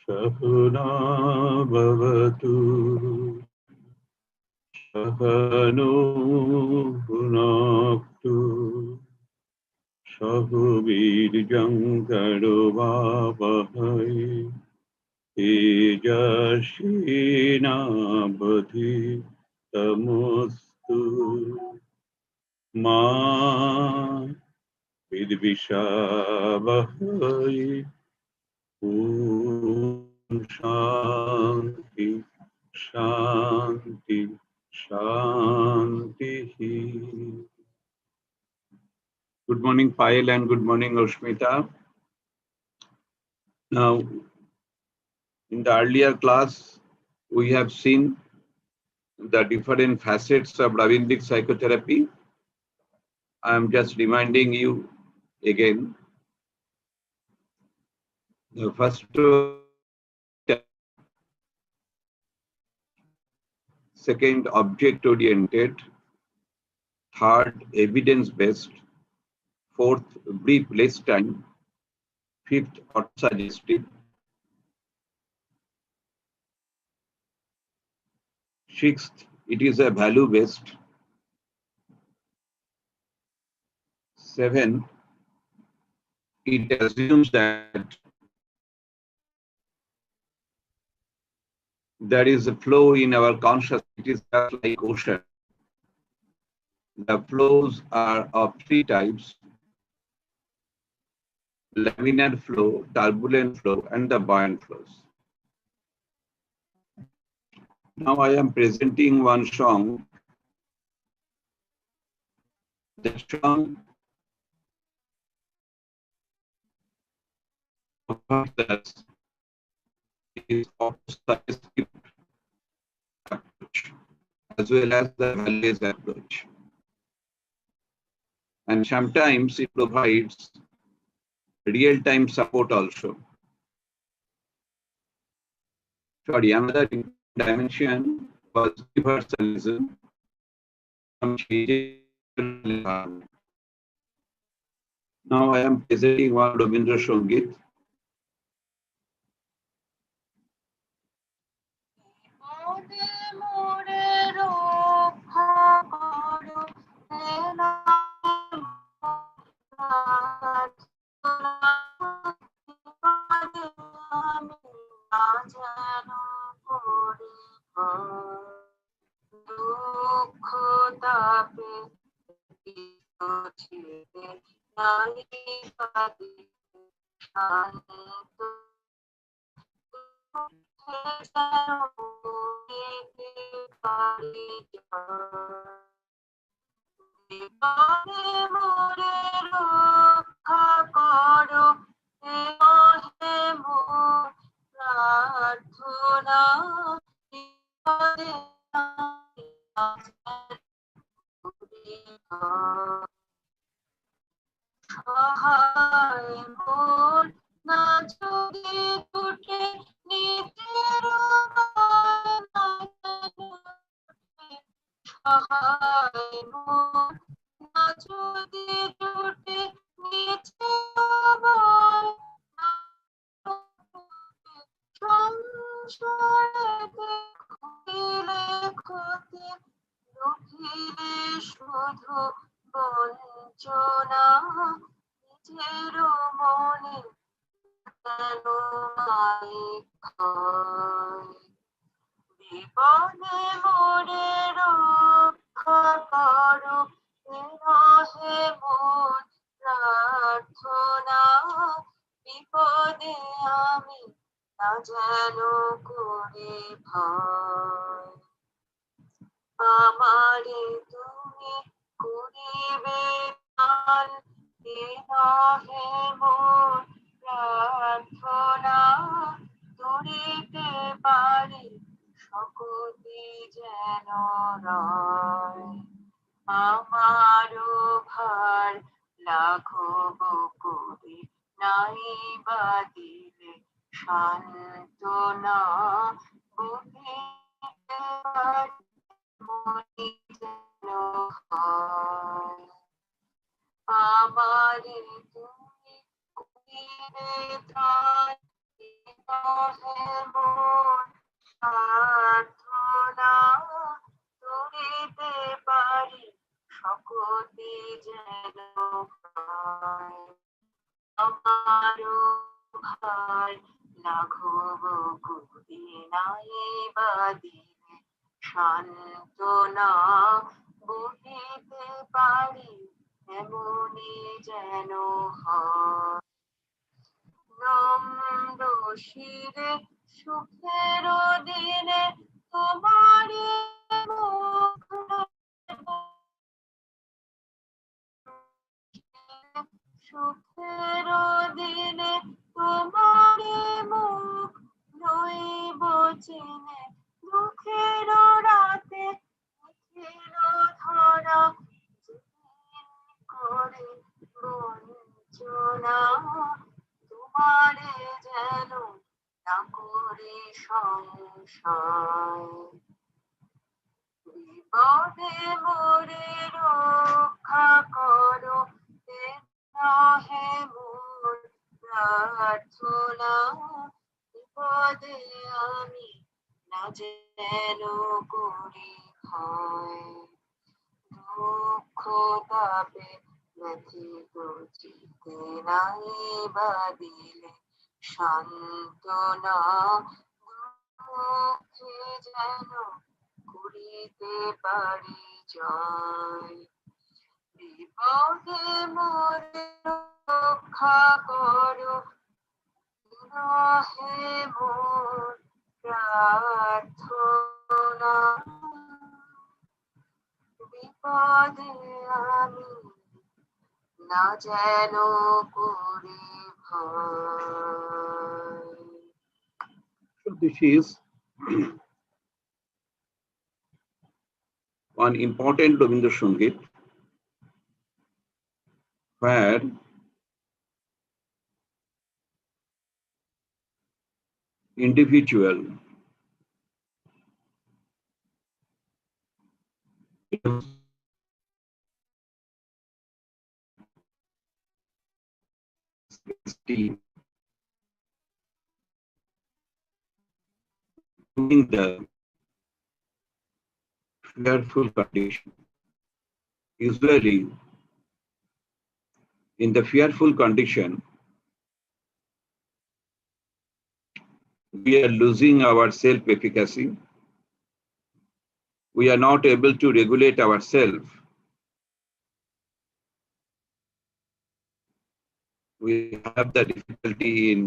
Sahana bhavatu sahano bhunaktu sahuvirjam karovavahai tejasvinavadhi tamostu ma vidvishavahai. Om Shanti Shanti Shanti. Good morning, Payal, and good morning, Ushmita. Now, in the earlier class, we have seen the different facets of Rabindrik psychotherapy. I am just reminding you again. The first, second, object-oriented. Third, evidence-based. Fourth, brief, less time. Fifth, auto-suggestive. Sixth, it is a value-based. 7, it assumes that there is a flow in our consciousness. It is just like ocean. The flows are of 3 types: laminar flow, turbulent flow, and the buoyant flows. Now I am presenting one song. The song is auto-suggestive approach as well as the values approach. And sometimes it provides real-time support also. Sorry, another dimension was universalism. Now I am presenting one Rabindra Sangit. প্রার্থনা করিতে পারি সকতে যেন আমারও ভাই লাঘব কুদি নাই বাদিনে সান্ত্বনা বহিতে পারি এমনি যেন হয় শিরে সুখের দিনে তোমারি মুখ সুখের দিনে তোমারি মুখ নইব চিনে দুঃখের রাতে ধরা করে বঞ্চনা তোমারে যেন না করে সংশয় বিপদে মোরে রক্ষা করো হে মোর প্রার্থনা বিপদে আমি না যেন করি ভয় দুঃখ তাপে ব্যথিত চিতে নাই বাদিলে সান্ত্বনা দুঃখে যেন করিতে পারি জয় বিপদে মোরে রক্ষা করো হে মোর প্রার্থনা বিপদে আমি না যেন করি ভয়। So this is one important Rabindra Sangit where individual team doing the fearful condition. Usually, in the fearful condition, we are losing our self-efficacy. We are not able to regulate ourselves. We have the difficulty in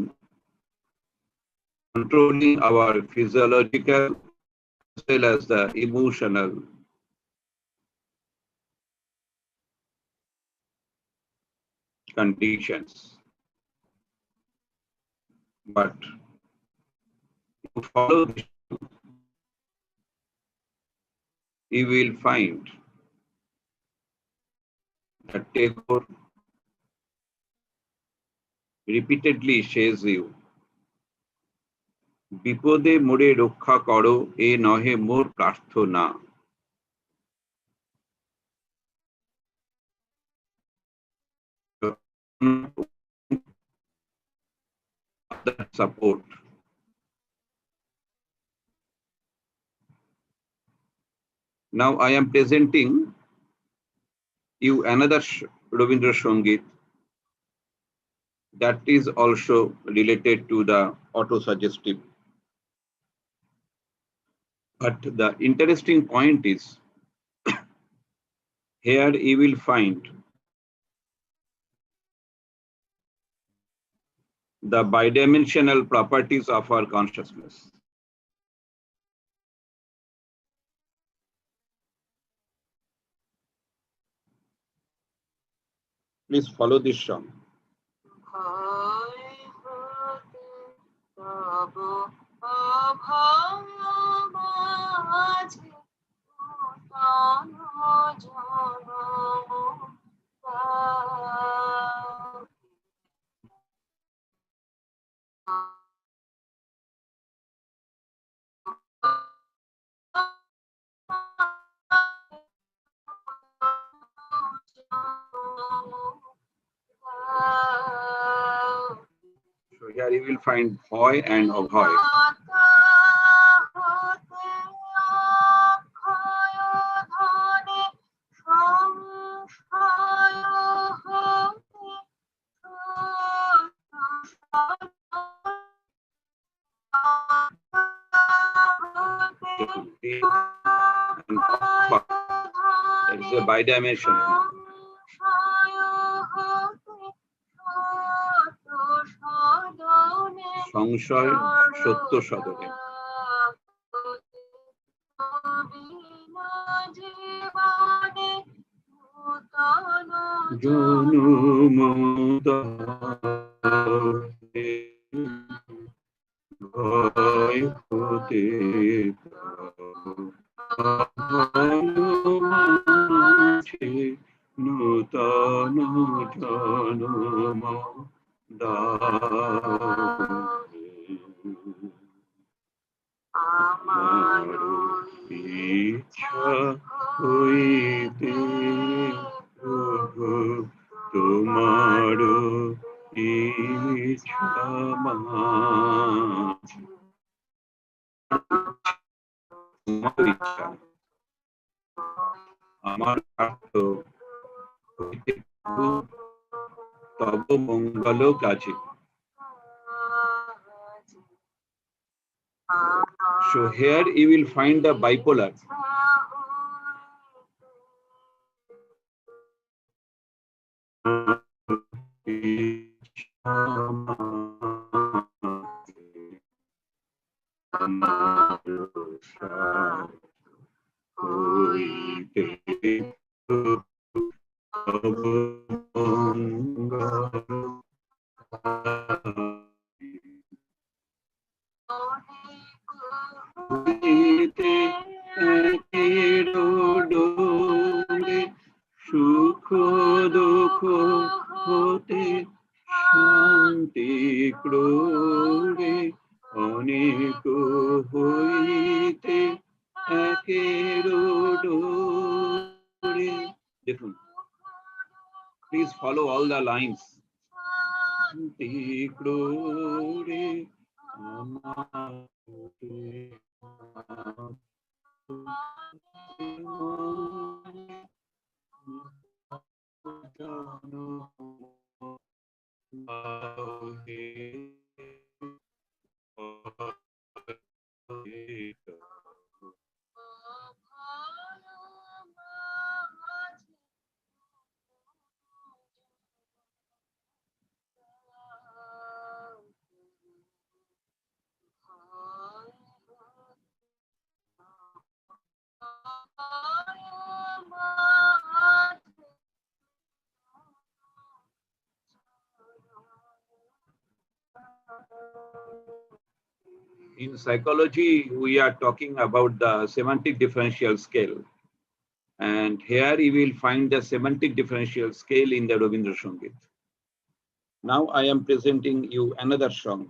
controlling our physiological as well as the emotional conditions. But if you follow this, you will find that Tagore repeatedly says you, বিপদে মোরে রক্ষা করো এ নহে মোর প্রার্থনা। That support. Now I am presenting you another Rabindra Sangit that is also related to the autosuggestive. But the interesting point is here you will find the bidimensional properties of our consciousness. Please follow this song. here you will find bhoy and abhoy. It's a bidimensional. সংশয় সত্য সদনে। জনম ভয় হতে নূতন জনম আমার ইচ্ছা হইতে প্রভু তোমার ইচ্ছা আমার স্বার্থ হইতে তব মঙ্গল কাজে। So here you will find the bipolar. সুখ দুঃখ হতে শান্তি ক্রোড়ে অনেক হইতে একের ডোরে। দেখুন, please follow all the lines. শান্তি ক্রোড়ে আমার In psychology, we are talking about the semantic differential scale. And here you will find the semantic differential scale in the Rabindra Sangit. Now I am presenting you another song.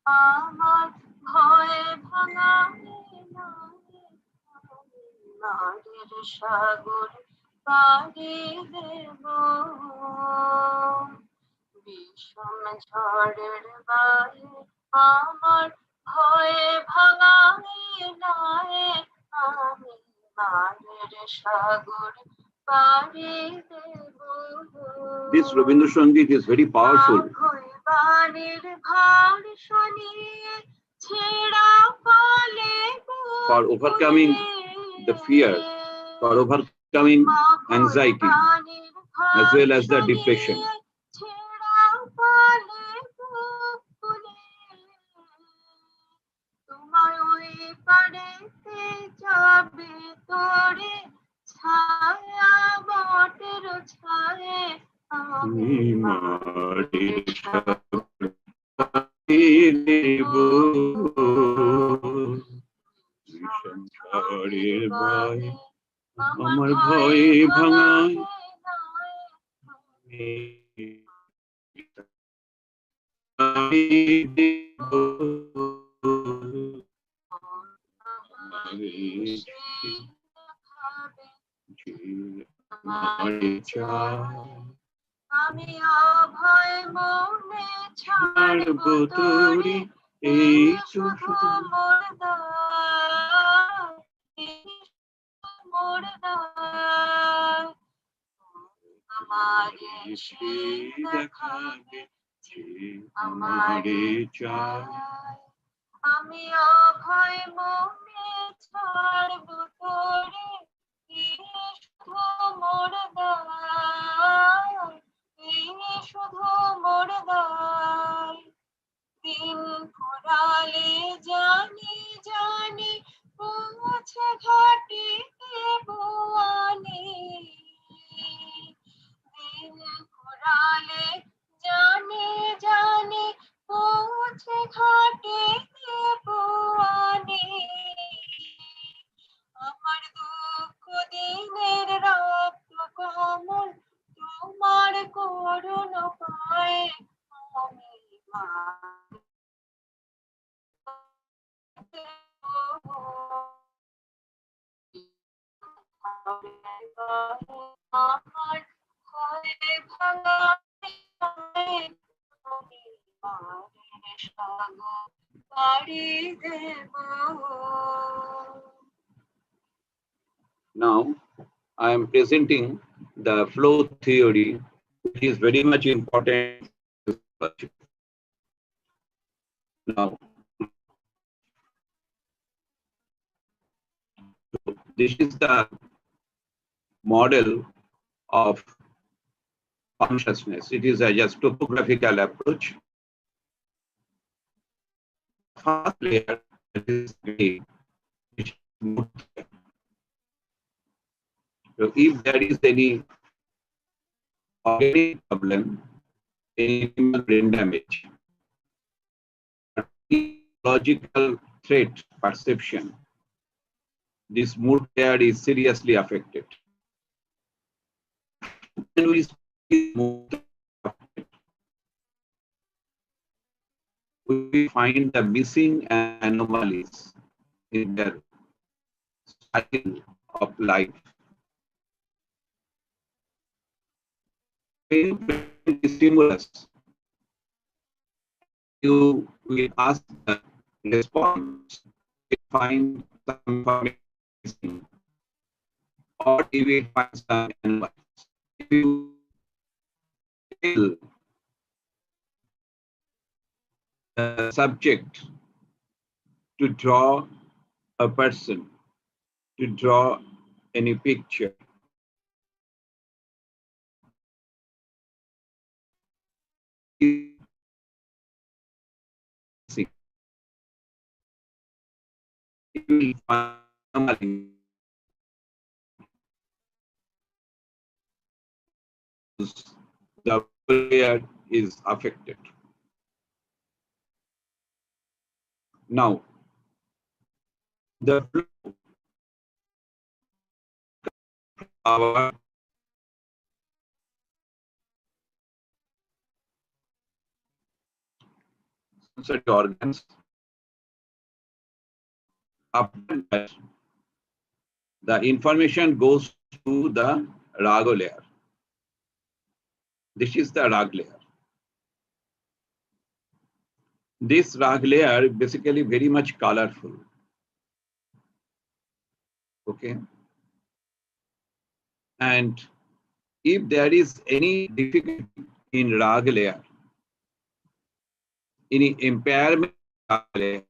আমার ভয়ে ভাঙায় নারীর সাগর পাড়ি দেব বিষম ঝড়ের বায়ে আমার ভয়ে ভাঙায় নায়ে আমি নারীর সাগর পাড়ি দেব। This Rabindra Sangit is very powerful. For overcoming the fear, for overcoming anxiety, as well as the depression. আমার ভয়ে ভাঙায় আমি অভয় মনে ছাড়ব তোরে, এই শুধু মোর দায়, এই শুধু মোর দায়। আমারে সে দেখাবে যে আমারে চায়, আমি অভয় মনে ছাড়ব তোরে, এই শুধু মোর দায়, এই শুধু মোর দায়। দিন ফুরালে জানি জানি পৌঁছে ঘাটিতে বুয়ানি, দিন ফুরালে জানি জানি পৌঁছে ঘাটিতে বুয়ানি। আমার দুঃখ দিনের রক্ত কমল তোমার করুণ পায়ে, আমি আমার ভয়ে ভাঙা সাগর পাড়ি দেব। Now, I am presenting the flow theory, which is very much important. Now, this is the model of consciousness. It is a just topographical approach. First layer is grade. So if there is any organic problem, any brain damage, logical threat perception, this mood layer is seriously affected. When we see mood affected, we find the missing anomalies in their style of life. When you present the stimulus, you will ask the response to find some information, or you will find some anomalies. If you tell the subject to draw a person, to draw any picture, you will find the layer is affected. Now, the flow, our sensory organs, after that, the information goes to the raga layer. This is the rag layer. This rag layer basically very much colorful. Okay. And if there is any difficulty in rag layer, any impairment in rag layer,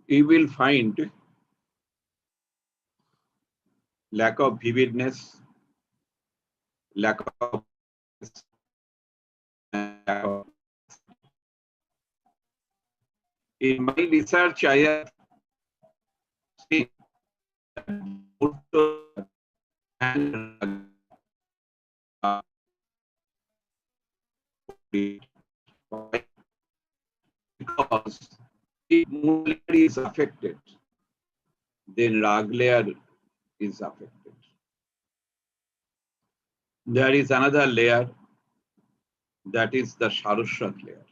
you will find lack of vividness, lack of in my research, I have seen because if mood layer is affected, then rag layer is affected. There is another layer, that is the Saraswat layer.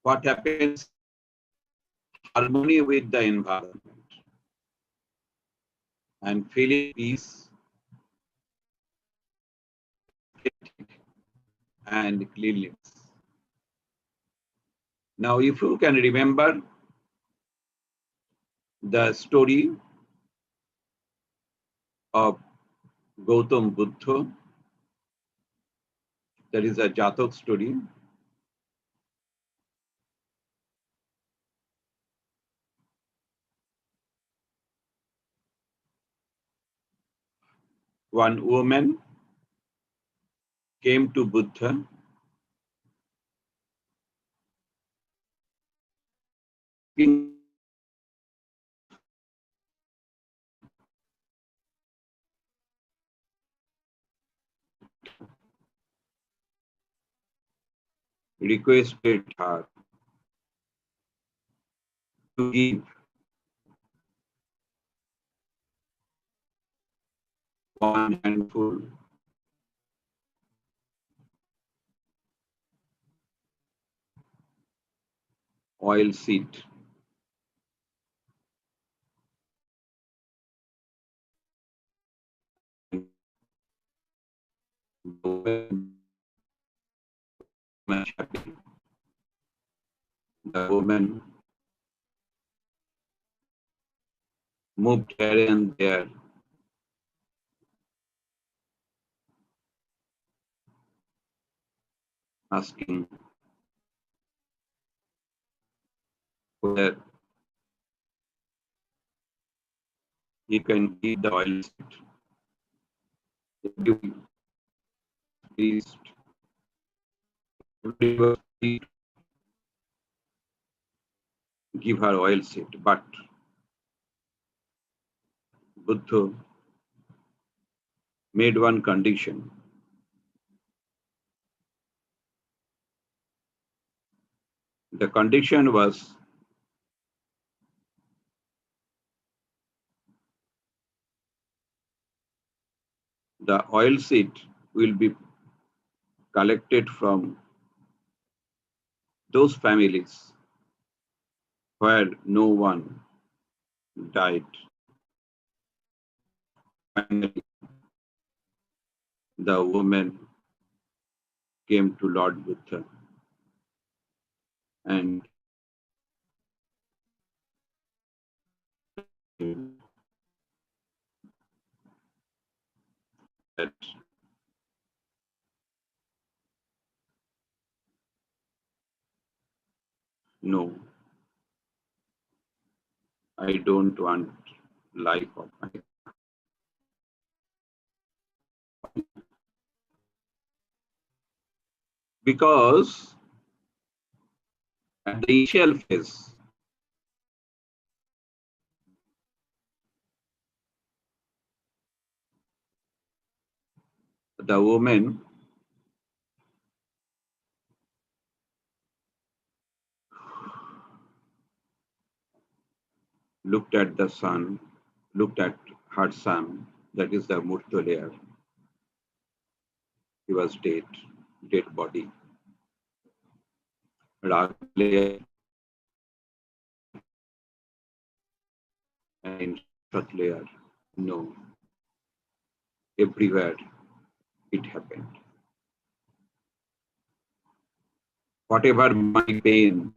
What happens? Harmony with the environment and feeling peace and cleanliness. Now, if you can remember the story of Gautam Buddha, that is a Jatak story. One woman came to Buddha requested her to give one handful oil seed. The woman moved here and there, asking whether he can give the oil seed. Please, give her oil seed, but Buddha made one condition. The condition was the oil seed will be collected from those families where no one died. Finally, the woman came to Lord Buddha and said, no, I don't want life of my. Because at the initial phase, the woman looked at the son, looked at her son, that is the Murto layer. He was dead body. Rag layer and Shat layer, no. Everywhere it happened. Whatever my pain,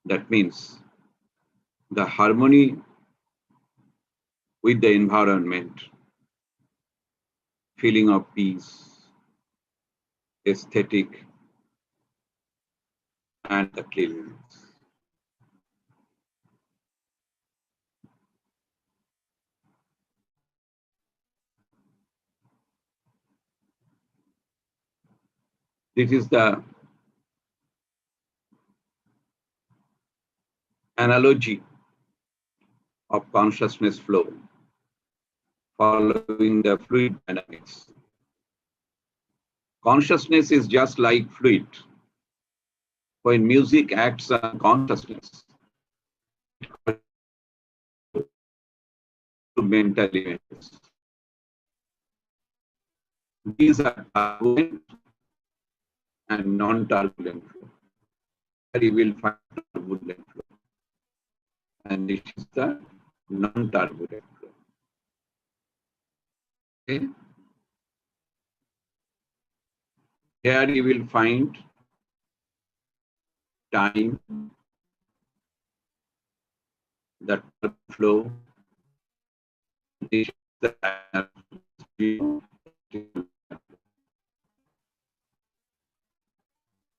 that means the harmony with the environment, feeling of peace, aesthetic, and the cleanliness. This is the analogy of consciousness flow following the fluid dynamics. Consciousness is just like fluid. When music acts on consciousness, to mental images. These are turbulent and non-turbulent flow. Here you will find turbulent flow. And this is the non-turbulent flow. Okay. Here you will find time, the flow, this is the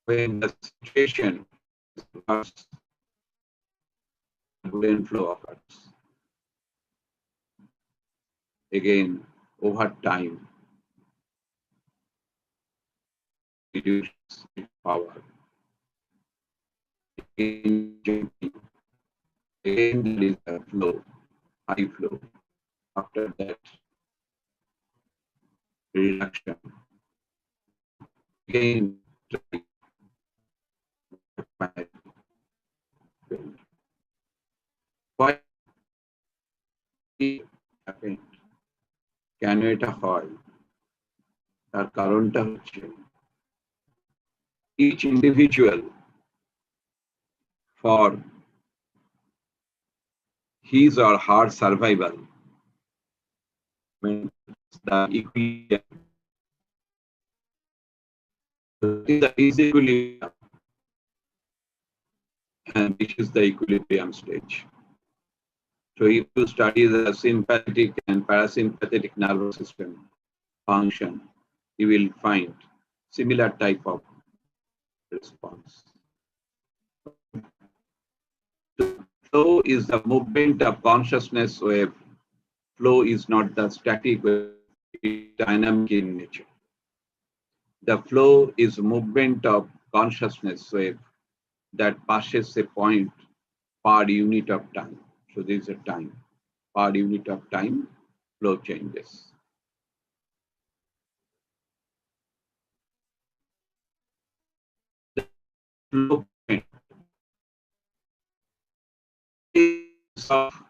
when the situation occurs, turbulent flow occurs. Again, over time, reduces its power. Again, there is a flow, high flow. After that, reduction. Again, why it happened? কেন এটা হয়? তার কারণটা হচ্ছে each individual for his or her survival maintains the equilibrium. This is the equilibrium, and this is the equilibrium stage. So if you study the sympathetic and parasympathetic nervous system function, you will find similar type of response. Flow is the movement of consciousness wave. Flow is not the static wave, it is dynamic in nature. The flow is movement of consciousness wave that passes a point per unit of time. So this is a time. Per unit of time, flow changes. The flow point is of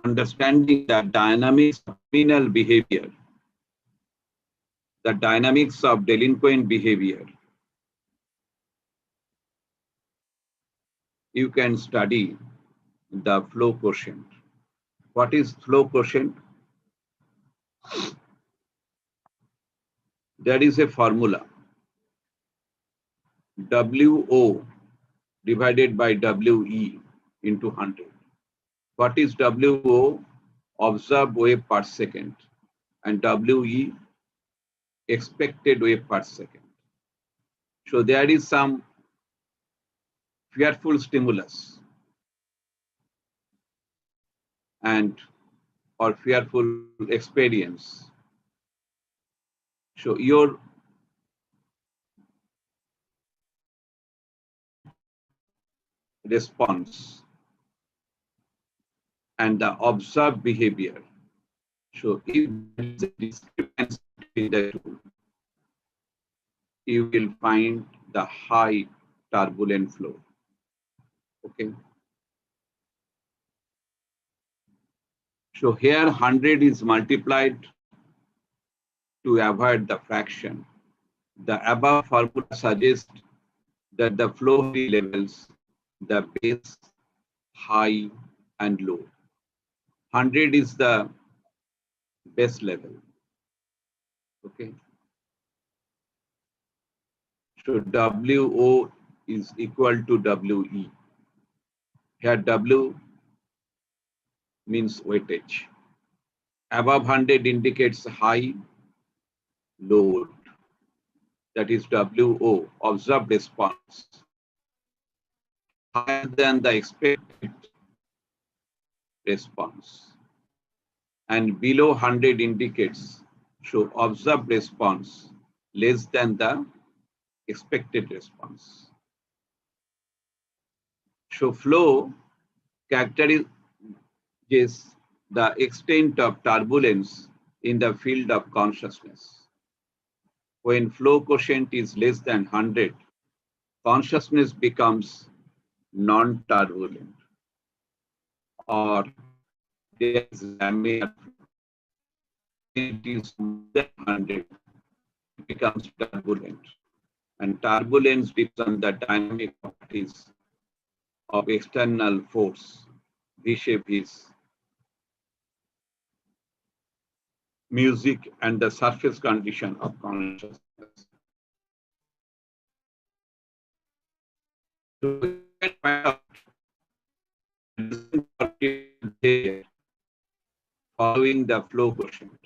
understanding the dynamics of criminal behavior, the dynamics of delinquent behavior. You can study the flow quotient. What is flow quotient? There is a formula. WO divided by WE into 100. What is WO? Observed wave per second. And WE, expected wave per second. So there is some fearful stimulus and or fearful experience. So your response and the observed behavior. So if there is a discrepancy between the two, you will find the high turbulent flow. Okay. So here 100 is multiplied to avoid the fraction. The above formula suggests that the flow levels, the base, high, and low. 100 is the base level. Okay. So WO is equal to WE. Here W means weightage. Above 100 indicates high load. That is WO, observed response. Higher than the expected response. And below 100 indicates, so observed response less than the expected response. So flow characterizes the extent of turbulence in the field of consciousness. When flow quotient is less than 100, consciousness becomes non-turbulent, or there is laminar flow. When it is more than 100, it becomes turbulent. And turbulence depends on the dynamic properties of external force, vis-a-vis music and the surface condition of consciousness. So we can find out following the flow quotient.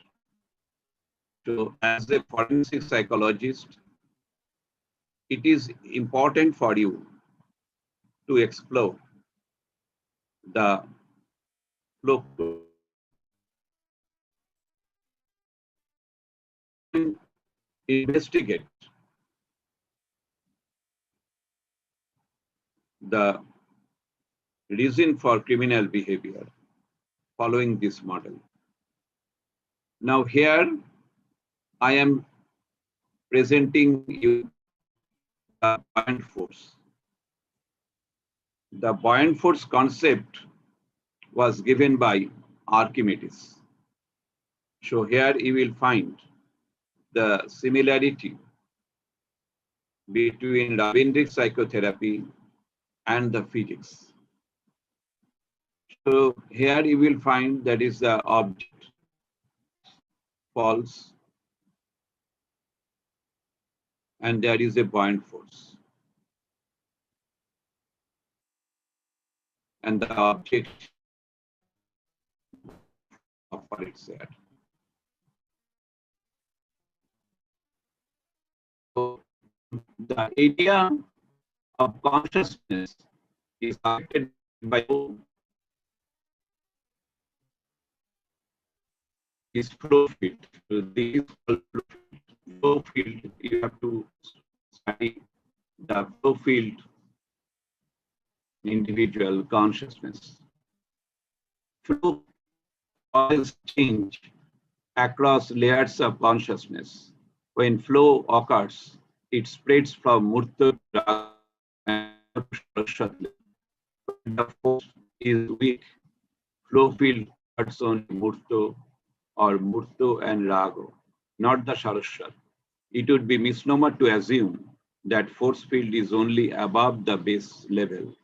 So as a forensic psychologist, it is important for you to explore the flow quotient, investigate the reason for criminal behavior following this model. Now here I am presenting you the buoyant force. The buoyant force concept was given by Archimedes. So here you will find the similarity between Rabindrik psychotherapy and the physics. So here you will find that is the object falls and there is a buoyant force. And the object of what it's there. So the idea of consciousness is affected by is flow field. So this is called flow field. You have to study the flow field individual consciousness. Flow causes change across layers of consciousness. When flow occurs, it spreads from Murta and Saraswati. When the force is weak, flow field cuts on Murto or Murto and Rago, not the Saraswati. It would be misnomer to assume that force field is only above the base level.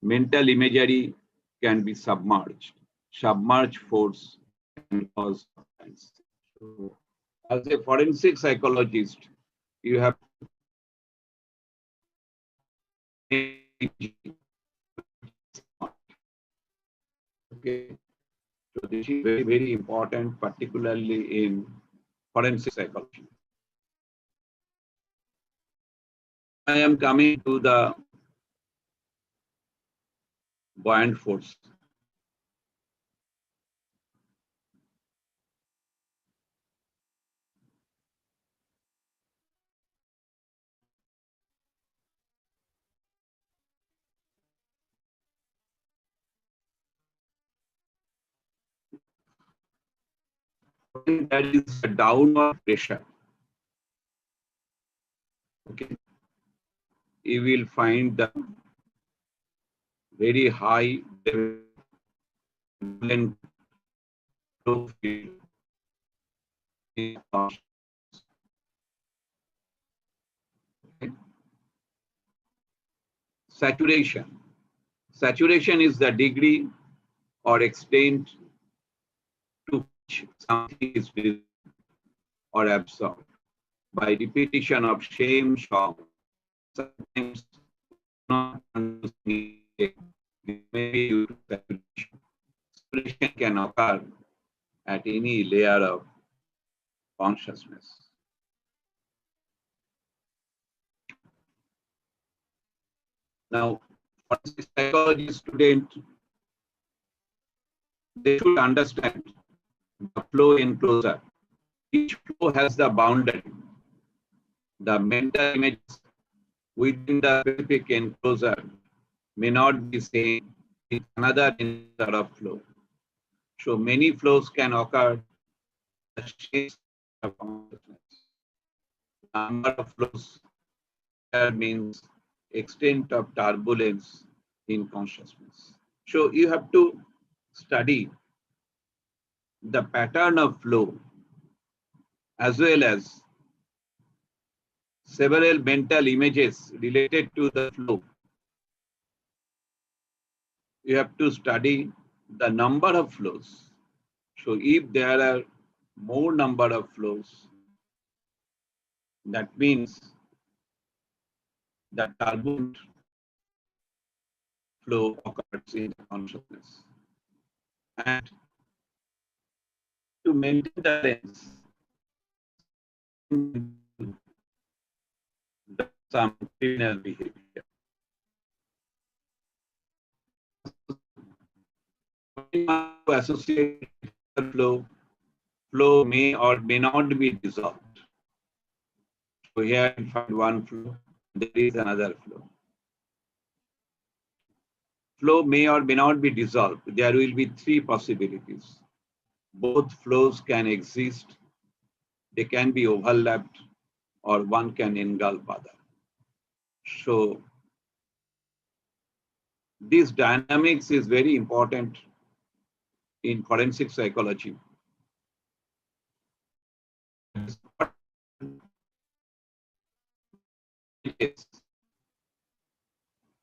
Mental imagery can be submerged. Submerged force can cause offense. So, as a forensic psychologist, you have okay. So this is very, very important, particularly in forensic psychology. I am coming to the buoyant force. When there is a downward pressure, okay, you will find the very high level flow field in consciousness. Okay. Saturation. Saturation is the degree or extent to which something is visible or absorbed by repetition of same song. Sometimes not maybe due to saturation. Saturation can occur at any layer of consciousness. Now, for the psychology student, they should understand the flow enclosure. Each flow has the boundary. The mental images within the specific enclosure may not be same with another enclosure of flow. So many flows can occur at the same of consciousness. number of flows here means extent of turbulence in consciousness. So you have to study the pattern of flow as well as several mental images related to the flow. You have to study the number of flows. So if there are more number of flows, that means that turbulent flow occurs in the consciousness. And to maintain the balance, some criminal behavior. Associated flow may or may not be dissolved. So here you find one flow, there is another flow. Flow may or may not be dissolved. There will be three possibilities. Both flows can exist, they can be overlapped, or one can engulf other. So this dynamics is very important in forensic psychology.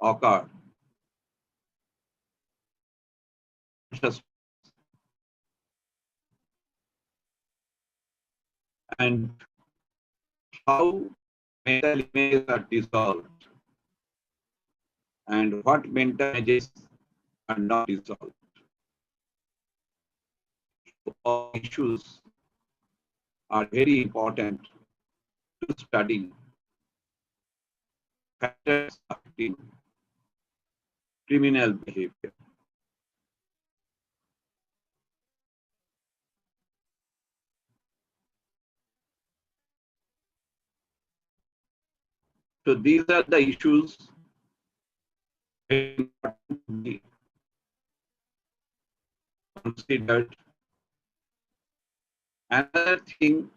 Occur and how mental images are dissolved and what mental images are not dissolved. So all issues are very important to study factors affecting criminal behavior. So these are the issues very important to be considered. Another thing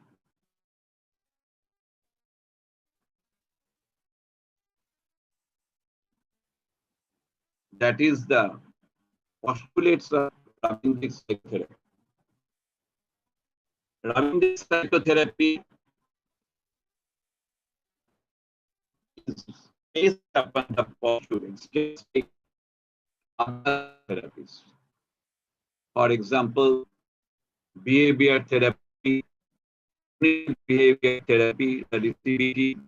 that is the postulates of Rabindrik psychotherapy. Rabindrik psychotherapy is based upon the postulates, just like other therapies. For example, behavior therapy, behavior therapy, that is CBT,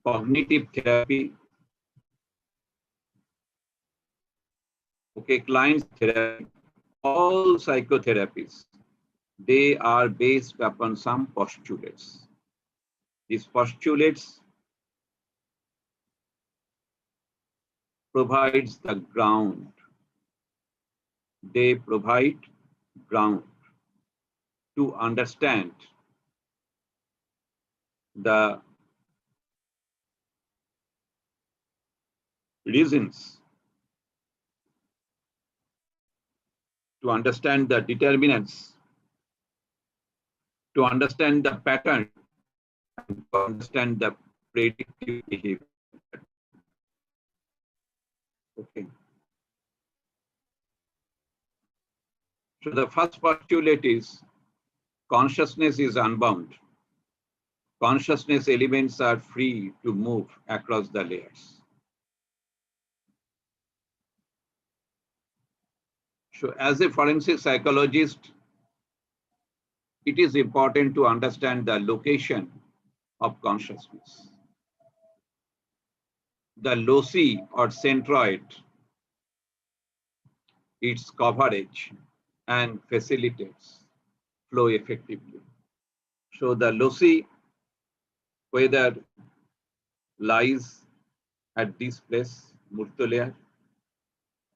cognitive therapy, client therapy, all psychotherapies, they are based upon some postulates. These postulates provides the ground. They provide ground to understand the reasons, to understand the determinants, to understand the pattern, and to understand the predictive behavior. Okay. So the first postulate is consciousness is unbound. Consciousness elements are free to move across the layers. So as a forensic psychologist, it is important to understand the location of consciousness. The loci or centroid, its coverage and facilitates flow effectively. So the loci, whether lies at this place, Murto layer,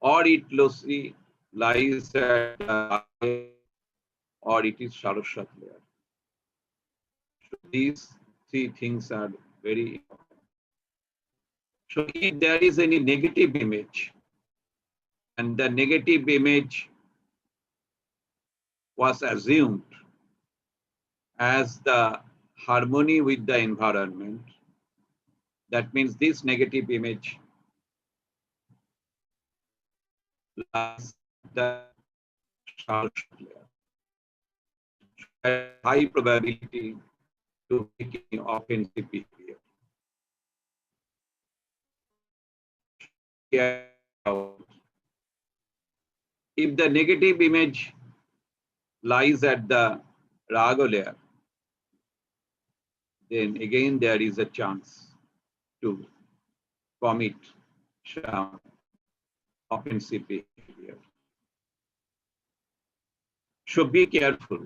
or it loci lies at or it is Saraswat layer. So these three things are very important. So if there is any negative image, and the negative image was assumed as the harmony with the environment. That means this negative image lies at the shell layer. At high probability to make any offensive behavior. If the negative image lies at the raga layer, then again there is a chance to commit some offensive behavior. So be careful.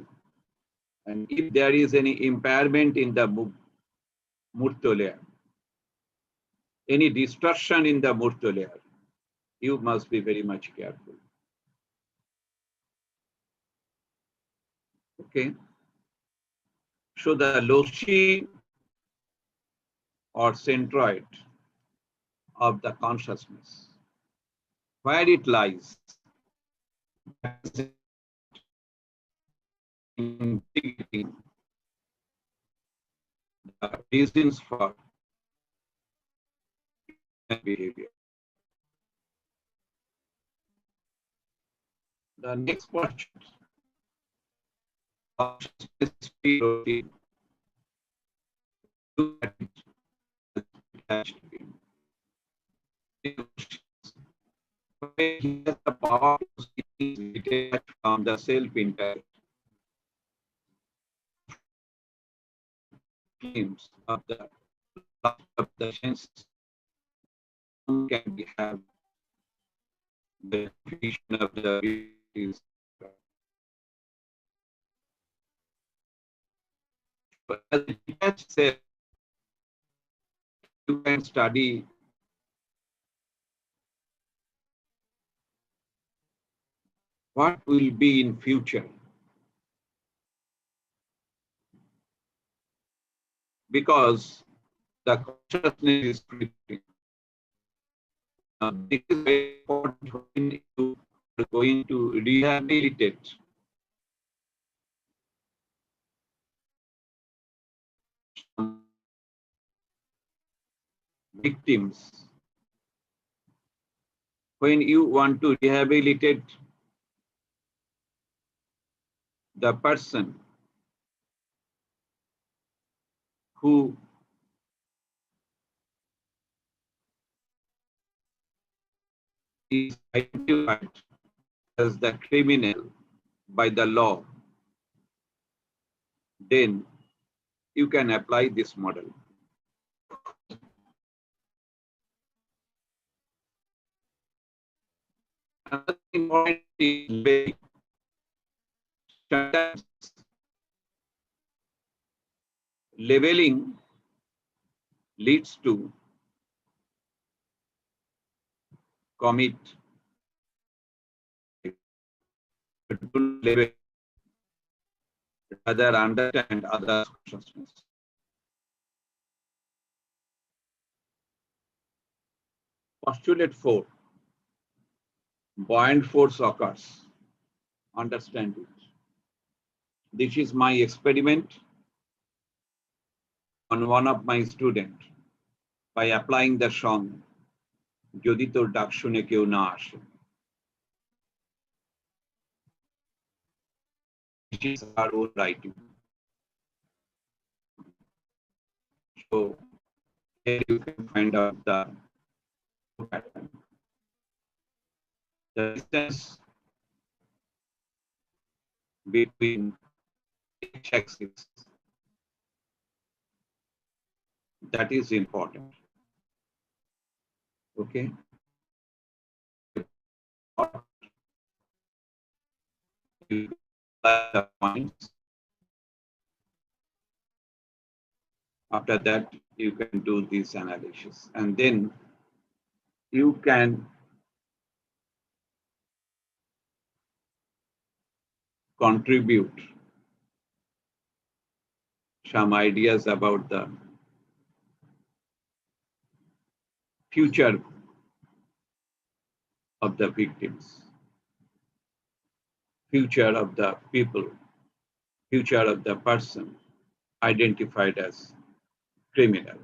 And if there is any impairment in the murto layer, any distortion in the murto layer, you must be very much careful. Okay. So the loci or centroid of the consciousness, where it lies, investigating the reasons for behavior. The next question, consciousness routine. He has the power to see detached from the self entirely. Claims of the senses can be have the definition of the is. But as a detached self, you can study what will be in future, because the consciousness is creating. This is very important when you are going to rehabilitate victims. When you want to rehabilitate the person who is identified as the criminal by the law, then you can apply this model. Another important is leveling leads to commit level, rather understand other consciousness. Postulate 4. Buoyant force occurs. Understand it. This is my experiment on one of my students by applying the song যদি তোর ডাক শুনে কেউ না আসে. This is our own writing. So here you can find out the pattern. The distance between x-axis, that is important. Okay. The points. After that, you can do this analysis, and then you can contribute some ideas about the future of the victims, future of the people, future of the person identified as criminal.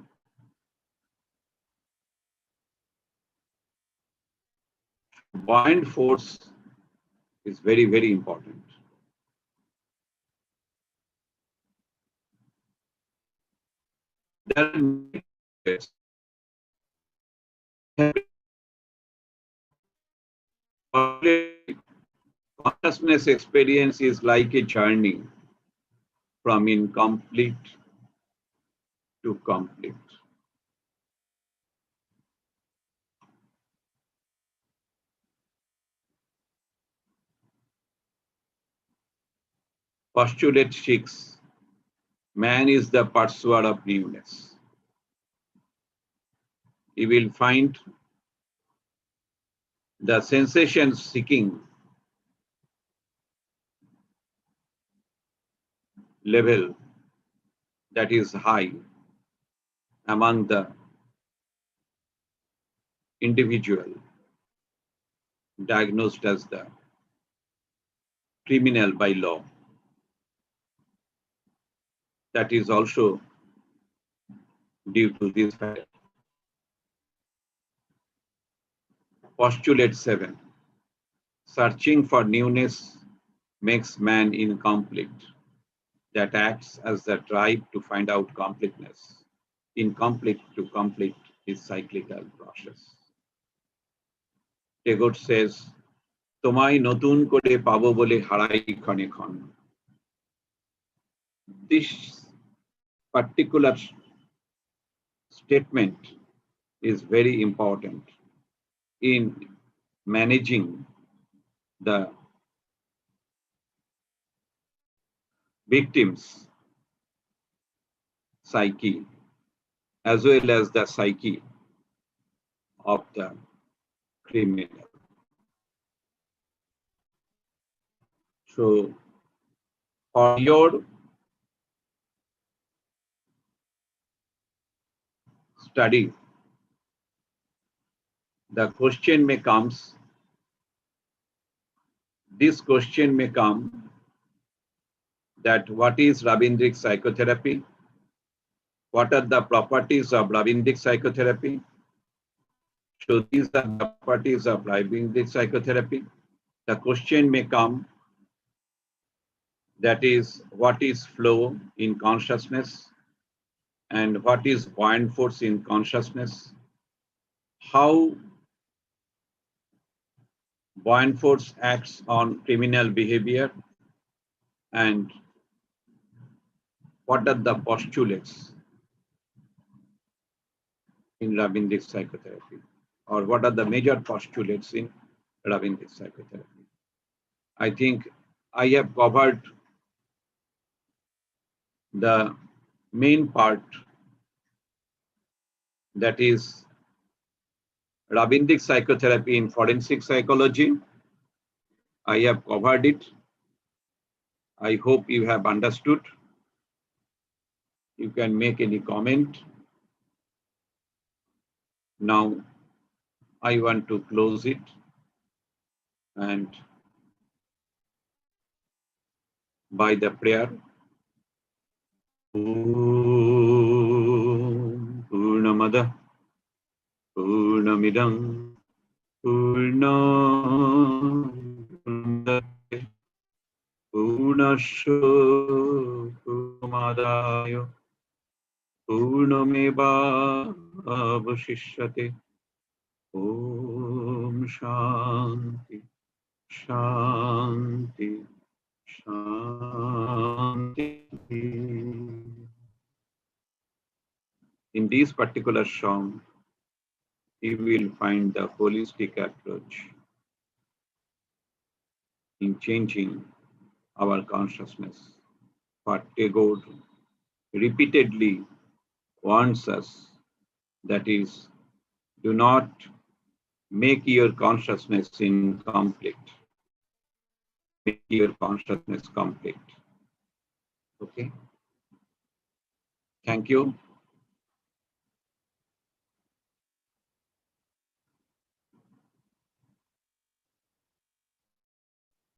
Buoyant force is very, very important. There are many ways. Consciousness experience is like a journey from incomplete to complete. Postulate 6. Man is the pursuer of newness. You will find the sensation seeking level that is high among the individual diagnosed as the criminal by law. That is also due to this fact. Postulate 7. Searching for newness makes man incomplete. That acts as the drive to find out completeness. Incomplete to complete is cyclical process. Tagore says, "Tomai notun kore pabo bole harai khane khon." This particular statement is very important in managing the victim's psyche as well as the psyche of the criminal. So for your study, the question may come, this question may come that what is Rabindrik psychotherapy? What are the properties of Rabindrik psychotherapy? So these are the properties of Rabindrik psychotherapy. The question may come, that is, what is flow in consciousness and what is buoyant force in consciousness? How buoyant force acts on criminal behavior, and what are the postulates in Rabindrik psychotherapy, or what are the major postulates in Rabindrik psychotherapy? I think I have covered the main part, that is Rabindrik psychotherapy in forensic psychology. I have covered it. I hope you have understood. You can make any comment. Now, I want to close it and by the prayer. Om Purnamada Purnamidam Purnamudachyate Purnasya Purnamadayo Purnameva Avashishyate. Om Shanti Shanti Shanti. In this particular song, you will find the holistic approach in changing our consciousness. But Tagore repeatedly warns us, that is, do not make your consciousness incomplete. Make your consciousness complete. Okay? Thank you.